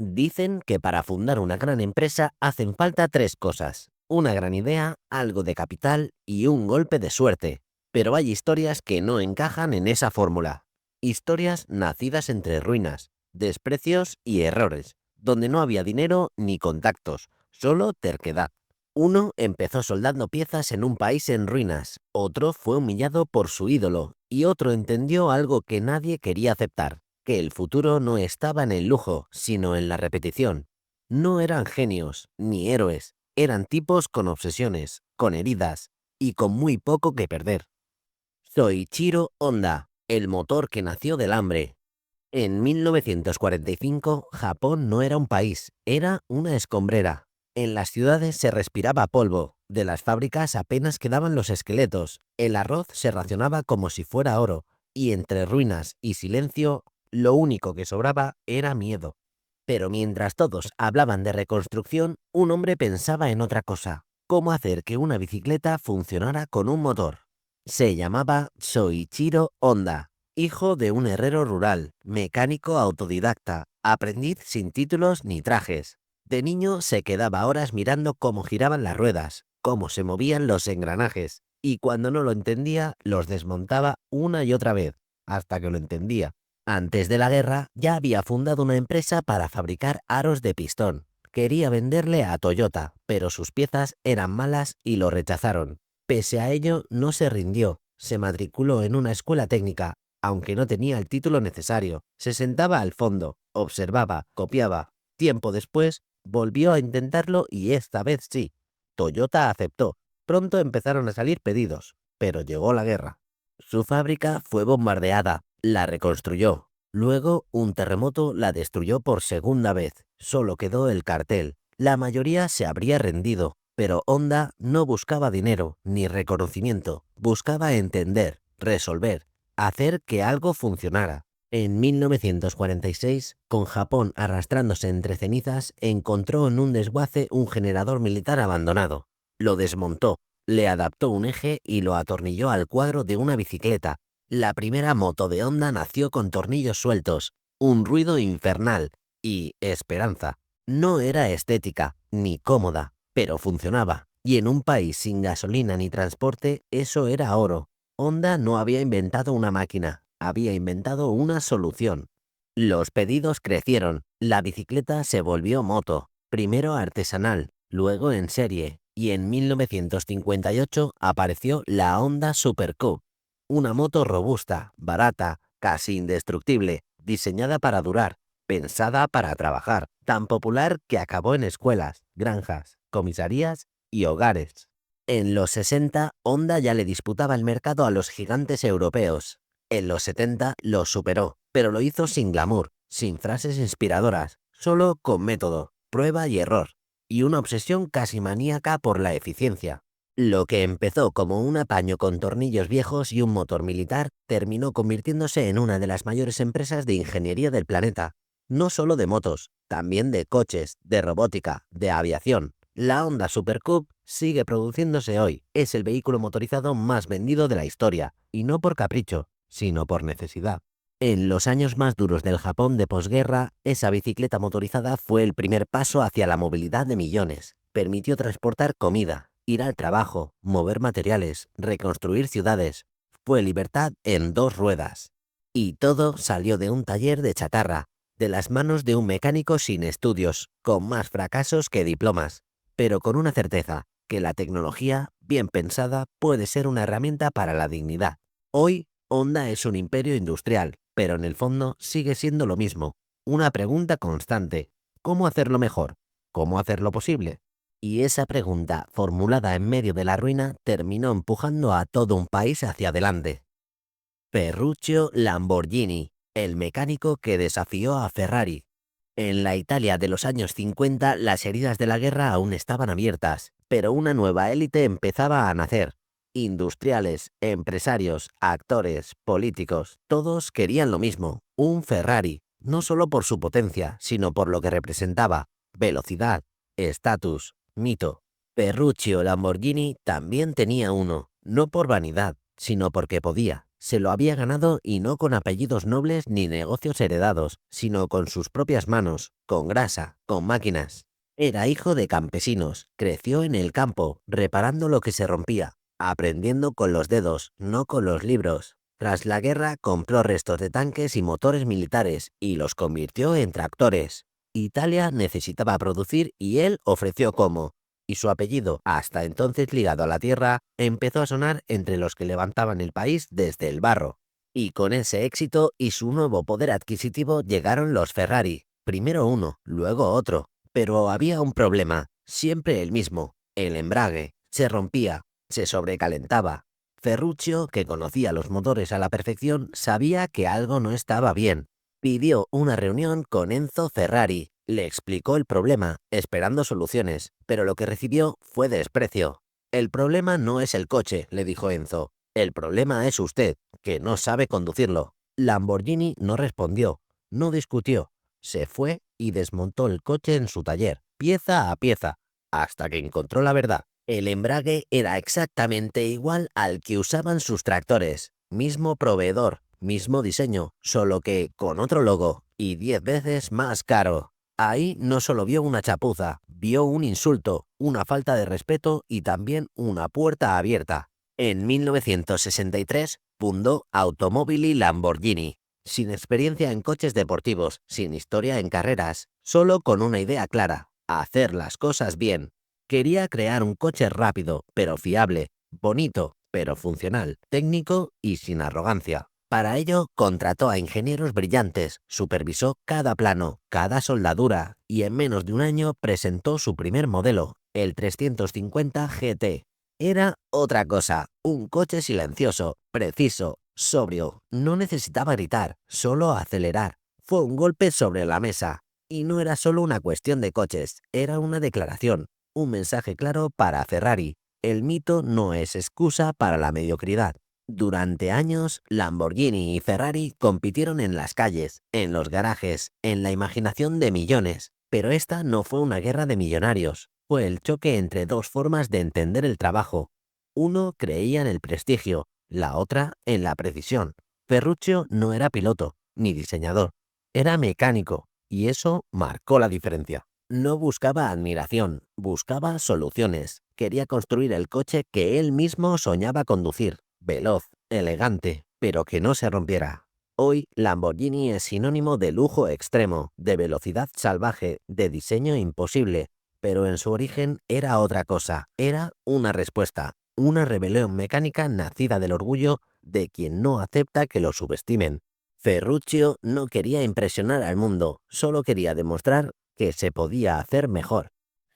Dicen que para fundar una gran empresa hacen falta tres cosas: una gran idea, algo de capital y un golpe de suerte. Pero hay historias que no encajan en esa fórmula. Historias nacidas entre ruinas, desprecios y errores, donde no había dinero ni contactos, solo terquedad. Uno empezó soldando piezas en un país en ruinas, otro fue humillado por su ídolo y otro entendió algo que nadie quería aceptar: que el futuro no estaba en el lujo, sino en la repetición. No eran genios, ni héroes, eran tipos con obsesiones, con heridas y con muy poco que perder. Soichiro Honda, el motor que nació del hambre. En 1945, Japón no era un país, era una escombrera. En las ciudades se respiraba polvo, de las fábricas apenas quedaban los esqueletos, el arroz se racionaba como si fuera oro, y entre ruinas y silencio, lo único que sobraba era miedo. Pero mientras todos hablaban de reconstrucción, un hombre pensaba en otra cosa: cómo hacer que una bicicleta funcionara con un motor. Se llamaba Soichiro Honda, hijo de un herrero rural, mecánico autodidacta, aprendiz sin títulos ni trajes. De niño se quedaba horas mirando cómo giraban las ruedas, cómo se movían los engranajes, y cuando no lo entendía, los desmontaba una y otra vez, hasta que lo entendía. Antes de la guerra ya había fundado una empresa para fabricar aros de pistón. Quería venderle a Toyota, pero sus piezas eran malas y lo rechazaron. Pese a ello, no se rindió. Se matriculó en una escuela técnica, aunque no tenía el título necesario. Se sentaba al fondo, observaba, copiaba. Tiempo después, volvió a intentarlo y esta vez sí. Toyota aceptó. Pronto empezaron a salir pedidos, pero llegó la guerra. Su fábrica fue bombardeada, la reconstruyó. Luego, un terremoto la destruyó por segunda vez. Solo quedó el cartel. La mayoría se habría rendido, pero Honda no buscaba dinero ni reconocimiento. Buscaba entender, resolver, hacer que algo funcionara. En 1946, con Japón arrastrándose entre cenizas, encontró en un desguace un generador militar abandonado. Lo desmontó, le adaptó un eje y lo atornilló al cuadro de una bicicleta. La primera moto de Honda nació con tornillos sueltos, un ruido infernal y esperanza. No era estética ni cómoda, pero funcionaba. Y en un país sin gasolina ni transporte, eso era oro. Honda no había inventado una máquina, había inventado una solución. Los pedidos crecieron, la bicicleta se volvió moto, primero artesanal, luego en serie, y en 1958 apareció la Honda Super Cub. Una moto robusta, barata, casi indestructible, diseñada para durar, pensada para trabajar, tan popular que acabó en escuelas, granjas, comisarías y hogares. En los 60, Honda ya le disputaba el mercado a los gigantes europeos. En los 70 los superó, pero lo hizo sin glamour, sin frases inspiradoras, solo con método, prueba y error, y una obsesión casi maníaca por la eficiencia. Lo que empezó como un apaño con tornillos viejos y un motor militar terminó convirtiéndose en una de las mayores empresas de ingeniería del planeta. No solo de motos, también de coches, de robótica, de aviación. La Honda Super Cub sigue produciéndose hoy. Es el vehículo motorizado más vendido de la historia, y no por capricho, sino por necesidad. En los años más duros del Japón de posguerra, esa bicicleta motorizada fue el primer paso hacia la movilidad de millones. Permitió transportar comida, ir al trabajo, mover materiales, reconstruir ciudades. Fue libertad en dos ruedas. Y todo salió de un taller de chatarra, de las manos de un mecánico sin estudios, con más fracasos que diplomas, pero con una certeza: que la tecnología, bien pensada, puede ser una herramienta para la dignidad. Hoy, Honda es un imperio industrial, pero en el fondo sigue siendo lo mismo. Una pregunta constante: ¿cómo hacerlo mejor? ¿Cómo hacerlo posible? Y esa pregunta, formulada en medio de la ruina, terminó empujando a todo un país hacia adelante. Ferruccio Lamborghini, el mecánico que desafió a Ferrari. En la Italia de los años 50, las heridas de la guerra aún estaban abiertas, pero una nueva élite empezaba a nacer. Industriales, empresarios, actores, políticos, todos querían lo mismo: un Ferrari, no solo por su potencia, sino por lo que representaba: velocidad, estatus, mito. Ferruccio Lamborghini también tenía uno, no por vanidad, sino porque podía. Se lo había ganado y no con apellidos nobles ni negocios heredados, sino con sus propias manos, con grasa, con máquinas. Era hijo de campesinos, creció en el campo, reparando lo que se rompía, aprendiendo con los dedos, no con los libros. Tras la guerra compró restos de tanques y motores militares y los convirtió en tractores. Italia necesitaba producir y él ofreció cómo. Y su apellido, hasta entonces ligado a la tierra, empezó a sonar entre los que levantaban el país desde el barro. Y con ese éxito y su nuevo poder adquisitivo llegaron los Ferrari, primero uno, luego otro. Pero había un problema, siempre el mismo, el embrague. Se rompía, se sobrecalentaba. Ferruccio, que conocía los motores a la perfección, sabía que algo no estaba bien. Pidió una reunión con Enzo Ferrari, le explicó el problema, esperando soluciones, pero lo que recibió fue desprecio. El problema no es el coche, le dijo Enzo. El problema es usted, que no sabe conducirlo. Lamborghini no respondió, no discutió. Se fue y desmontó el coche en su taller, pieza a pieza, hasta que encontró la verdad. El embrague era exactamente igual al que usaban sus tractores, mismo proveedor, mismo diseño, solo que con otro logo y 10 veces más caro. Ahí no solo vio una chapuza, vio un insulto, una falta de respeto y también una puerta abierta. En 1963 fundó Automobili Lamborghini, sin experiencia en coches deportivos, sin historia en carreras, solo con una idea clara: hacer las cosas bien. Quería crear un coche rápido, pero fiable, bonito, pero funcional, técnico y sin arrogancia. Para ello, contrató a ingenieros brillantes, supervisó cada plano, cada soldadura, y en menos de un año presentó su primer modelo, el 350 GT. Era otra cosa, un coche silencioso, preciso, sobrio. No necesitaba gritar, solo acelerar. Fue un golpe sobre la mesa. Y no era solo una cuestión de coches, era una declaración, un mensaje claro para Ferrari. El mito no es excusa para la mediocridad. Durante años, Lamborghini y Ferrari compitieron en las calles, en los garajes, en la imaginación de millones. Pero esta no fue una guerra de millonarios, fue el choque entre dos formas de entender el trabajo. Uno creía en el prestigio, la otra en la precisión. Ferruccio no era piloto, ni diseñador, era mecánico, y eso marcó la diferencia. No buscaba admiración, buscaba soluciones. Quería construir el coche que él mismo soñaba conducir, veloz, elegante, pero que no se rompiera. Hoy, Lamborghini es sinónimo de lujo extremo, de velocidad salvaje, de diseño imposible, pero en su origen era otra cosa, era una respuesta, una rebelión mecánica nacida del orgullo de quien no acepta que lo subestimen. Ferruccio no quería impresionar al mundo, solo quería demostrar que se podía hacer mejor.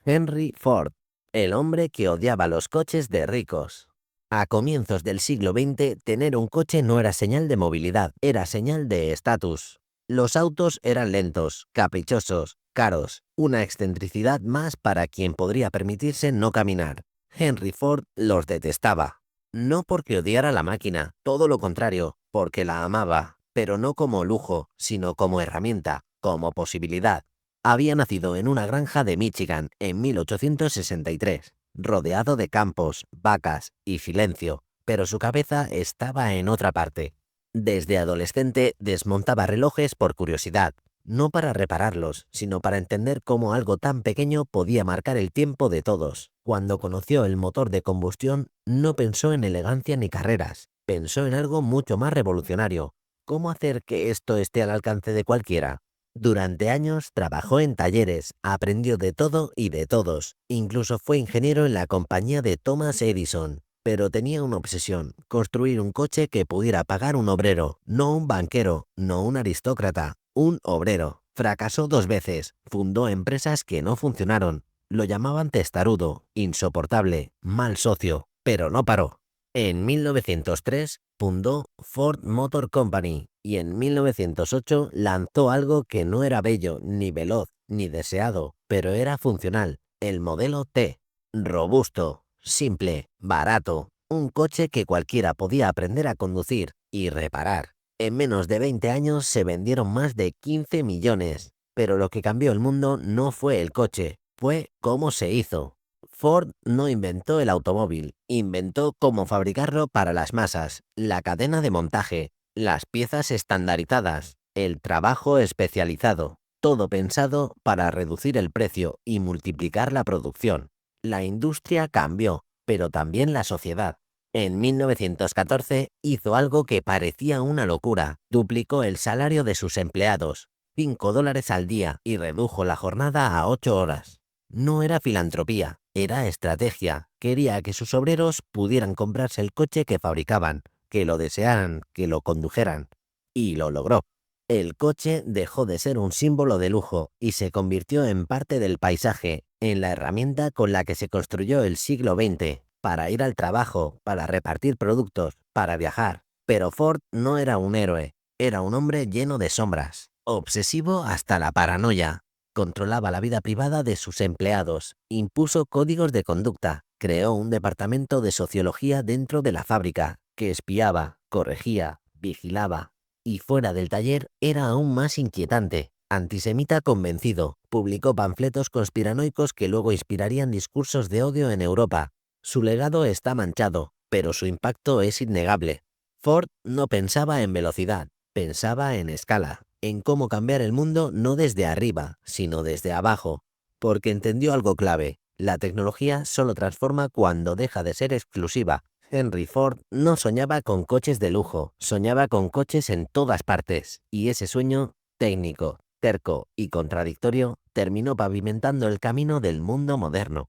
Henry Ford, el hombre que odiaba los coches de ricos. A comienzos del siglo XX, tener un coche no era señal de movilidad, era señal de estatus. Los autos eran lentos, caprichosos, caros, una excentricidad más para quien podría permitirse no caminar. Henry Ford los detestaba. No porque odiara la máquina, todo lo contrario, porque la amaba, pero no como lujo, sino como herramienta, como posibilidad. Había nacido en una granja de Michigan en 1863, rodeado de campos, vacas y silencio, pero su cabeza estaba en otra parte. Desde adolescente desmontaba relojes por curiosidad, no para repararlos, sino para entender cómo algo tan pequeño podía marcar el tiempo de todos. Cuando conoció el motor de combustión, no pensó en elegancia ni carreras, pensó en algo mucho más revolucionario: cómo hacer que esto esté al alcance de cualquiera. Durante años trabajó en talleres, aprendió de todo y de todos, incluso fue ingeniero en la compañía de Thomas Edison. Pero tenía una obsesión: construir un coche que pudiera pagar un obrero, no un banquero, no un aristócrata, un obrero. Fracasó 2 veces, fundó empresas que no funcionaron, lo llamaban testarudo, insoportable, mal socio, pero no paró. En 1903 fundó Ford Motor Company y en 1908 lanzó algo que no era bello, ni veloz, ni deseado, pero era funcional: el modelo T. Robusto, simple, barato, un coche que cualquiera podía aprender a conducir y reparar. En menos de 20 años se vendieron más de 15 millones. Pero lo que cambió el mundo no fue el coche, fue cómo se hizo. Ford no inventó el automóvil, inventó cómo fabricarlo para las masas, la cadena de montaje, las piezas estandarizadas, el trabajo especializado, todo pensado para reducir el precio y multiplicar la producción. La industria cambió, pero también la sociedad. En 1914 hizo algo que parecía una locura, duplicó el salario de sus empleados, $5 al día, y redujo la jornada a 8 horas. No era filantropía, era estrategia. Quería que sus obreros pudieran comprarse el coche que fabricaban, que lo desearan, que lo condujeran. Y lo logró. El coche dejó de ser un símbolo de lujo y se convirtió en parte del paisaje, en la herramienta con la que se construyó el siglo XX, para ir al trabajo, para repartir productos, para viajar. Pero Ford no era un héroe, era un hombre lleno de sombras, obsesivo hasta la paranoia. Controlaba la vida privada de sus empleados, impuso códigos de conducta, creó un departamento de sociología dentro de la fábrica, que espiaba, corregía, vigilaba. Y fuera del taller era aún más inquietante. Antisemita convencido, publicó panfletos conspiranoicos que luego inspirarían discursos de odio en Europa. Su legado está manchado, pero su impacto es innegable. Ford no pensaba en velocidad, pensaba en escala, en cómo cambiar el mundo no desde arriba, sino desde abajo, porque entendió algo clave: la tecnología solo transforma cuando deja de ser exclusiva. Henry Ford no soñaba con coches de lujo, soñaba con coches en todas partes, y ese sueño, técnico, terco y contradictorio, terminó pavimentando el camino del mundo moderno.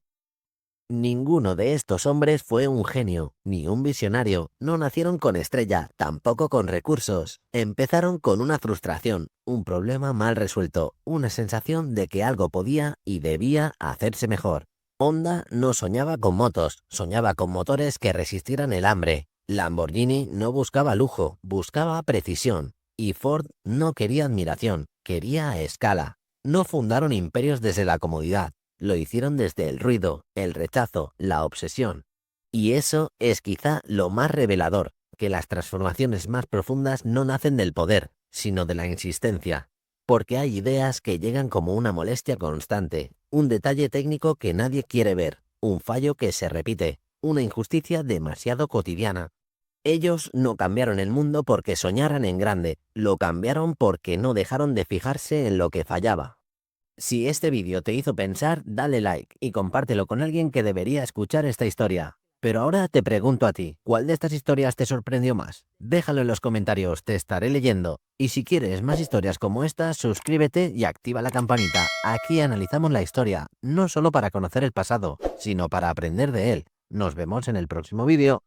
Ninguno de estos hombres fue un genio, ni un visionario, no nacieron con estrella, tampoco con recursos. Empezaron con una frustración, un problema mal resuelto, una sensación de que algo podía y debía hacerse mejor. Honda no soñaba con motos, soñaba con motores que resistieran el hambre. Lamborghini no buscaba lujo, buscaba precisión. Y Ford no quería admiración, quería escala. No fundaron imperios desde la comodidad. Lo hicieron desde el ruido, el rechazo, la obsesión. Y eso es quizá lo más revelador, que las transformaciones más profundas no nacen del poder, sino de la insistencia. Porque hay ideas que llegan como una molestia constante, un detalle técnico que nadie quiere ver, un fallo que se repite, una injusticia demasiado cotidiana. Ellos no cambiaron el mundo porque soñaran en grande, lo cambiaron porque no dejaron de fijarse en lo que fallaba. Si este vídeo te hizo pensar, dale like y compártelo con alguien que debería escuchar esta historia. Pero ahora te pregunto a ti, ¿cuál de estas historias te sorprendió más? Déjalo en los comentarios, te estaré leyendo. Y si quieres más historias como esta, suscríbete y activa la campanita. Aquí analizamos la historia, no solo para conocer el pasado, sino para aprender de él. Nos vemos en el próximo vídeo.